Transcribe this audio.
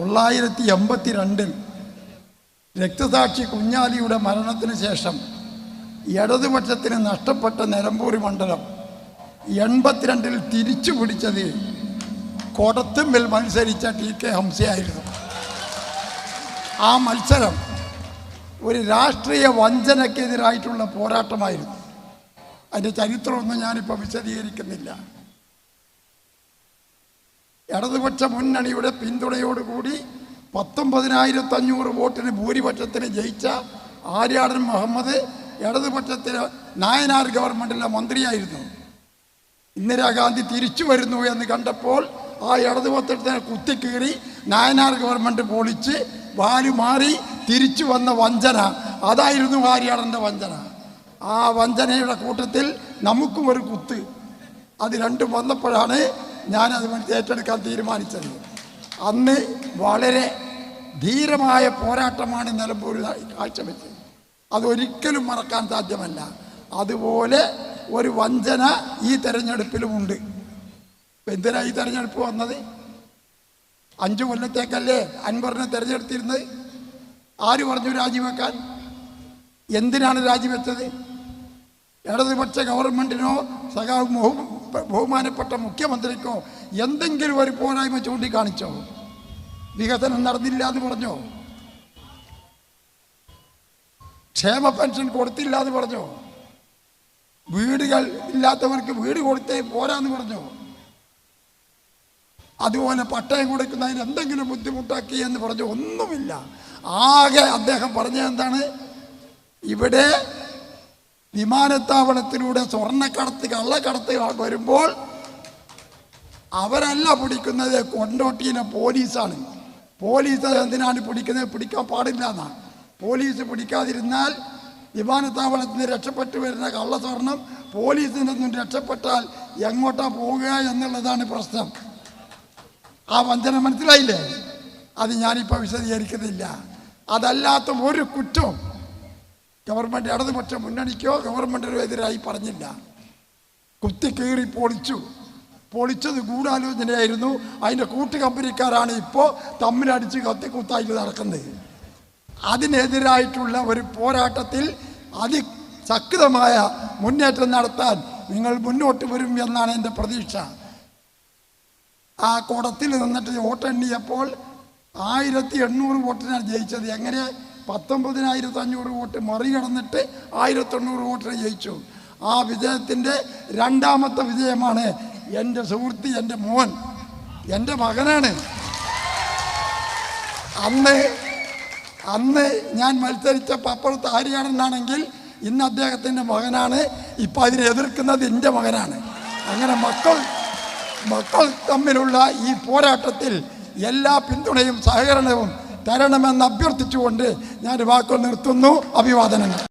1982 രക്തസാക്ഷി കുഞ്ഞാലിയുടെ മരണത്തിന് ശേഷം ഇടതുപക്ഷത്തിന് നഷ്ടപ്പെട്ട നിലമ്പൂർ മണ്ഡലം 82 തിരിച്ചു പിടിച്ചത് കോടത്തുമ്പിൽ മത്സരിച്ച TK ഹംസയായിരുന്നു. ആ മത്സരം ഒരു രാഷ്ട്രീയ വഞ്ചനക്കെതിരായിട്ടുള്ള പോരാട്ടമായിരുന്നു. അതിൻ്റെ ചരിത്രമൊന്നും ഞാനിപ്പോൾ വിശദീകരിക്കുന്നില്ല. ഇടതുപക്ഷ മുന്നണിയുടെ പിന്തുണയോടുകൂടി 19,500 വോട്ടിന് ഭൂരിപക്ഷത്തിന് ജയിച്ച ആര്യാടൻ മുഹമ്മദ് ഇടതുപക്ഷത്തിന് നായനാർ ഗവൺമെൻറ്റിലെ മന്ത്രിയായിരുന്നു. ഇന്ദിരാഗാന്ധി തിരിച്ചു വരുന്നു എന്ന് കണ്ടപ്പോൾ ആ ഇടതുപക്ഷത്തിനെ കുത്തിക്കീറി നായനാർ ഗവൺമെൻറ് പൊളിച്ച് വാലുമാറി തിരിച്ചു വന്ന വഞ്ചന, അതായിരുന്നു ആര്യാടൻ്റെ വഞ്ചന. ആ വഞ്ചനയുടെ കൂട്ടത്തിൽ നമുക്കും ഒരു കുത്ത്, അത് രണ്ടും വന്നപ്പോഴാണ് ഞാനത് ഏറ്റെടുക്കാൻ തീരുമാനിച്ചത്. അന്ന് വളരെ ധീരമായ പോരാട്ടമാണ് നിലമ്പൂർ കാഴ്ചവെച്ചത്. അതൊരിക്കലും മറക്കാൻ സാധ്യമല്ല. അതുപോലെ ഒരു വഞ്ചന ഈ തെരഞ്ഞെടുപ്പിലുമുണ്ട്. എന്തിനാ ഈ തെരഞ്ഞെടുപ്പ് വന്നത്? 5 കൊല്ലത്തേക്കല്ലേ അൻവറിനെ തിരഞ്ഞെടുത്തിരുന്നത്? ആര് പറഞ്ഞു രാജിവെക്കാൻ? എന്തിനാണ് രാജിവെച്ചത്? ഇടതുപക്ഷ ഗവൺമെൻറ്റിനോ ബഹുമാനപ്പെട്ട മുഖ്യമന്ത്രിക്കോ എന്തെങ്കിലും ഒരു പോരായ്മ ചൂണ്ടിക്കാണിച്ചോ? വികസനം നടന്നില്ല എന്ന് പറഞ്ഞോ? ക്ഷേമ പെൻഷൻ കൊടുത്തില്ല എന്ന് പറഞ്ഞോ? വീടുകൾ ഇല്ലാത്തവർക്ക് വീട് കൊടുത്തേ പോരാന്ന് പറഞ്ഞോ? അതുപോലെ പട്ടയം കൊടുക്കുന്നതിന് എന്തെങ്കിലും ബുദ്ധിമുട്ടാക്കി എന്ന് പറഞ്ഞു? ഒന്നുമില്ല. ആകെ അദ്ദേഹം പറഞ്ഞത് എന്താണ്? ഇവിടെ വിമാനത്താവളത്തിലൂടെ സ്വർണ്ണക്കടത്ത് കള്ളക്കടത്ത് വരുമ്പോൾ അവരല്ല പിടിക്കുന്നത്, കൊണ്ടോട്ടിയിലെ പോലീസാണ്. പോലീസ് എന്തിനാണ് പിടിക്കുന്നത്? പിടിക്കാൻ പാടില്ല എന്നാണ്. പോലീസ് പിടിക്കാതിരുന്നാൽ വിമാനത്താവളത്തിൽ നിന്ന് രക്ഷപ്പെട്ടു വരുന്ന കള്ളസ്വർണം പോലീസിൽ നിന്നും രക്ഷപ്പെട്ടാൽ എങ്ങോട്ടാ പോവുക എന്നുള്ളതാണ് പ്രശ്നം. ആ വഞ്ചന മനസ്സിലായില്ലേ? അത് ഞാനിപ്പോൾ വിശദീകരിക്കുന്നില്ല. അതല്ലാത്ത ഒരു കുറ്റവും ഗവൺമെൻറ് ഇടതുപക്ഷ മുന്നണിക്കോ ഗവൺമെൻറ്റിനോ എതിരായി പറഞ്ഞില്ല. കുത്തിക്കീറി പൊളിച്ചത് ഗൂഢാലോചനയായിരുന്നു. അതിൻ്റെ കൂട്ടുകമ്പനിക്കാരാണ് ഇപ്പോൾ തമ്മിലടിച്ച് കത്തിക്കുത്തായിട്ട് നടക്കുന്നത്. അതിനെതിരായിട്ടുള്ള ഒരു പോരാട്ടത്തിൽ അതിശക്തമായ മുന്നേറ്റം നടത്താൻ നിങ്ങൾ മുന്നോട്ട് വരും എന്നാണ് എൻ്റെ പ്രതീക്ഷ. ആ കുടത്തിൽ നിന്നിട്ട് വോട്ടെണ്ണിയപ്പോൾ 1800 വോട്ടിനാണ് ജയിച്ചത്. എങ്ങനെ? 19,500 വോട്ട് മറികടന്നിട്ട് 1800 വോട്ടിന് ജയിച്ചു. ആ വിജയത്തിൻ്റെ രണ്ടാമത്തെ വിജയമാണ് എൻ്റെ സുഹൃത്ത്, എൻ്റെ മോൻ, എൻ്റെ മകനാണ്. അന്ന് ഞാൻ മത്സരിച്ചപ്പോൾ അപ്പുറത്ത് ആര്യാടനാണെങ്കിൽ ഇന്ന് അദ്ദേഹത്തിൻ്റെ മകനാണ്. ഇപ്പം അതിനെ എതിർക്കുന്നത് എൻ്റെ മകനാണ്. അങ്ങനെ മക്കൾ തമ്മിലുള്ള ഈ പോരാട്ടത്തിൽ എല്ലാ പിന്തുണയും സഹകരണവും തരണമെന്ന് അഭ്യർത്ഥിച്ചുകൊണ്ട് ഞാൻ വാക്കുകൾ നിർത്തുന്നു. അഭിവാദനങ്ങൾ.